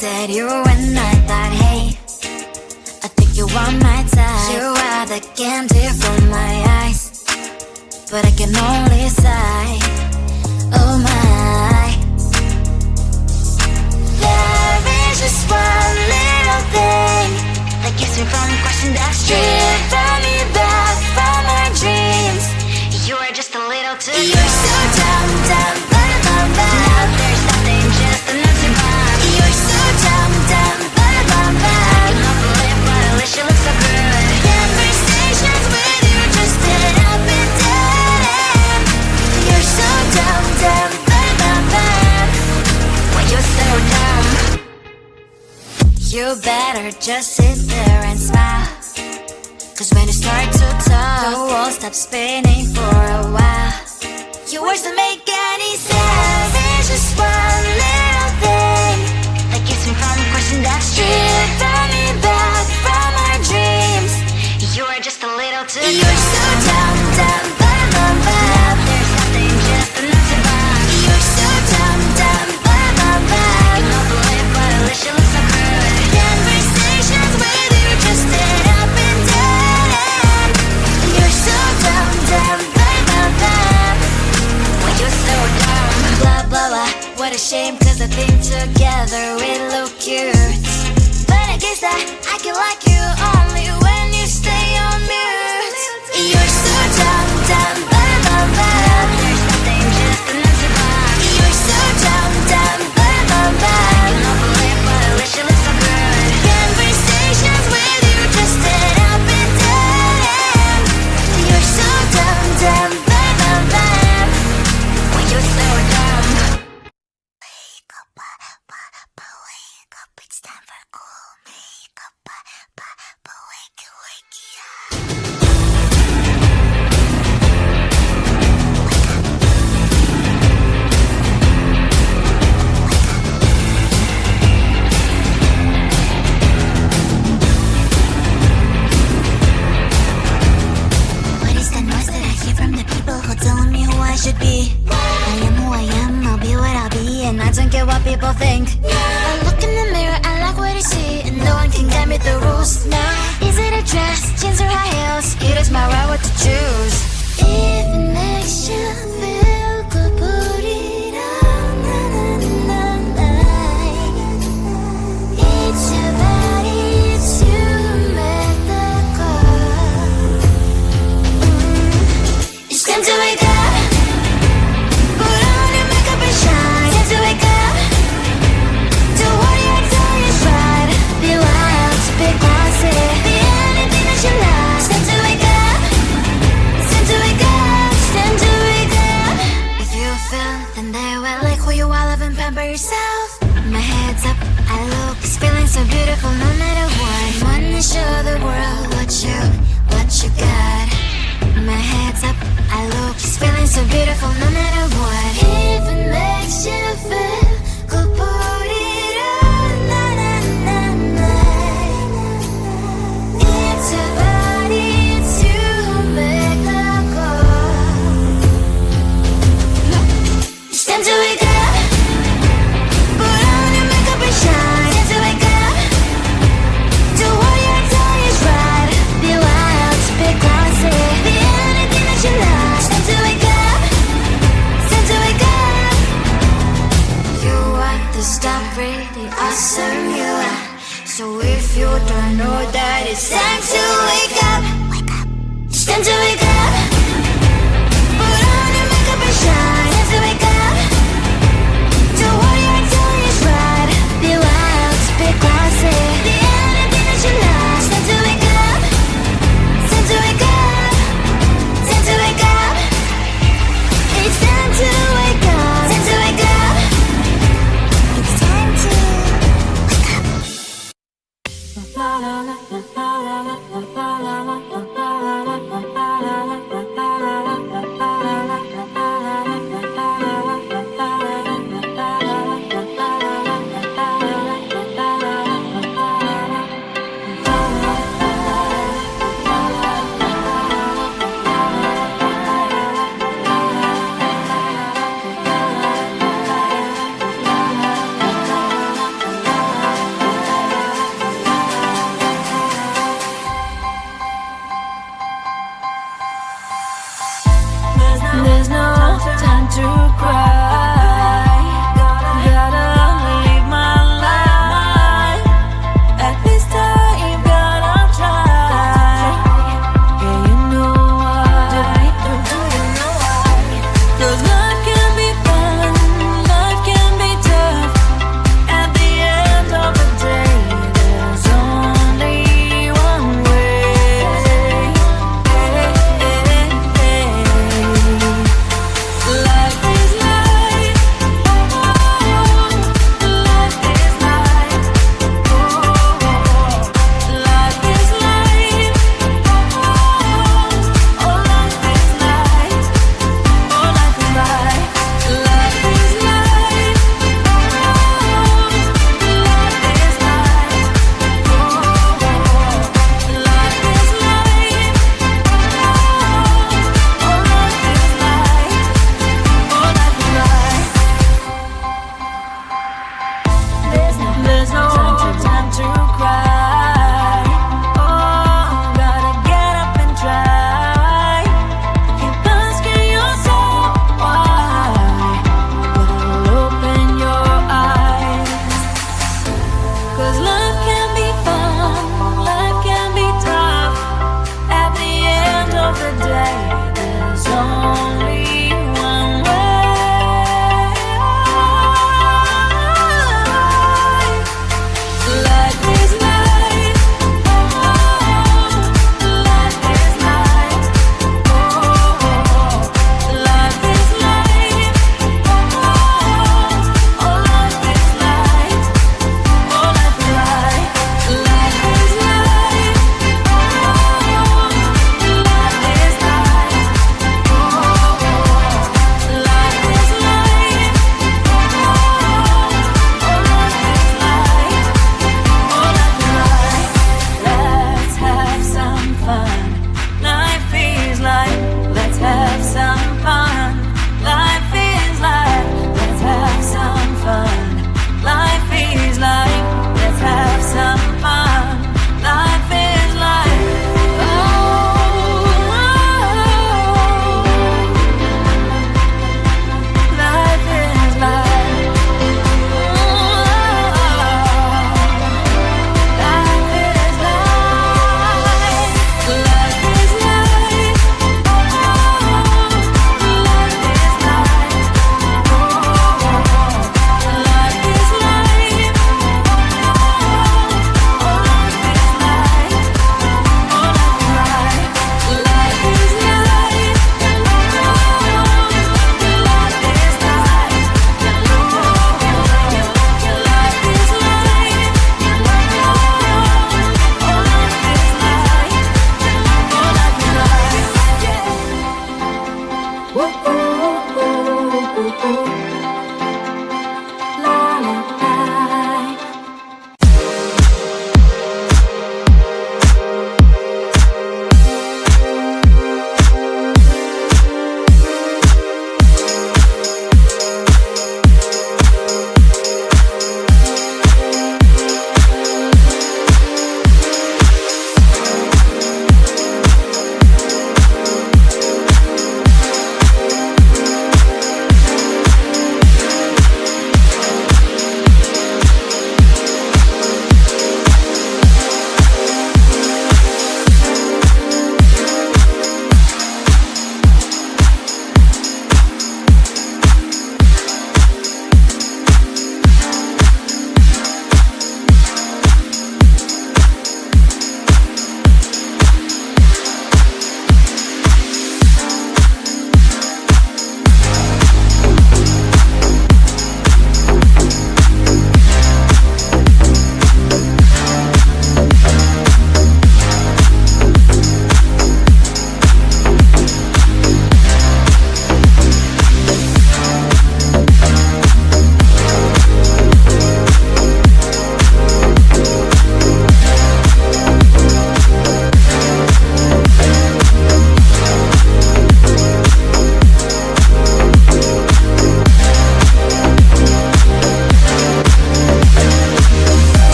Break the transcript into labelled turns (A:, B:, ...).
A: looked at you and I thought, hey, I think you are my type. You are the candy from my eyes, but I can only sigh, oh my. There is just one little thing that keeps me from crossing that street, drive me back from my dreams. You are just a little too good. You're so dumb, dumb, but I'm bad. There's nothing just enough to buy. You're so dumb, dumb, but I'm bad. I cannot believe but at least you look so good. Conversations with you just end up in dead end. You're so dumb, dumb, but I'm bad. Why you're so dumb? You better just sit there and smile, 'cause when you start to talk, the world stops spinning for a while. Your words don't make any sense. There's just one little thing that keeps me from crossing that street, drive me back from our dreams. You are just a little too good. You're so dumb, dumb, but I'm bad. There's nothing just enough to buy. You're so dumb, dumb, but I'm bad. I cannot believe but at least you look so good. Conversations with you just end up in dead end. You're so dumb, dumb, but I'm bad. Why you're so dumb? Blah, blah, blah. What a shame, 'cause I think together we look cute. But I guess that I can like you only when you stay on mute. You're so dumb, dumb, but I'm bad. There's nothing just enough to buy. You're so dumb, dumb, but I'm bad. I cannot believe but at least you look so good. Conversations with you just end up in dead end. You're so dumb, dumb, but I'm bad. Why you're so dumb? Wake up, wake up, it's time for cool makeup, wake up. What is the noise that I hear from the people who telling me who I should be? I am who I am, I'll be what I'll be, and I don't care what people think. I look in the mirror, I like what I see, and no one can guide me the rules. Now, is it a dress, jeans or high heels? It is my right what to choose. If it makes you feel good, put it on. It's your body, it's you who make the call. It's time to wake up. Put on your makeup and shine. Time to wake up. Do what you're doing is right. Be wild, be classy, be anything that you like. It's time to wake up. It's time to wake up. It's time to wake up. If you feel, then they will like who you are. Love and pamper yourself. My head's up, I look, it's feeling so beautiful no matter what. Wanna show the world what you got. My head's up, I look, it's feeling so beautiful no matter what. If it makes you feel good, put it on. It's your body, it's you who make the call. It's time to wake up. Put on your makeup and shine. Time to wake up. Do what you're doing is right. Be wild, be classy, be anything that you like. It's time to wake up. It's time to wake up. You want to stop really awesome, you are. So if you don't know that it's time to wake up, it's time to wake up. Put on your makeup and shine. Time to wake up. Do what you're doing is right. Be wild, be classy, be anything that you like. It's time to wake up. It's time to wake up. It's time to wake up. It's time to wake up. It's time to wake up. It's time to wake up. La la la la la la la la love can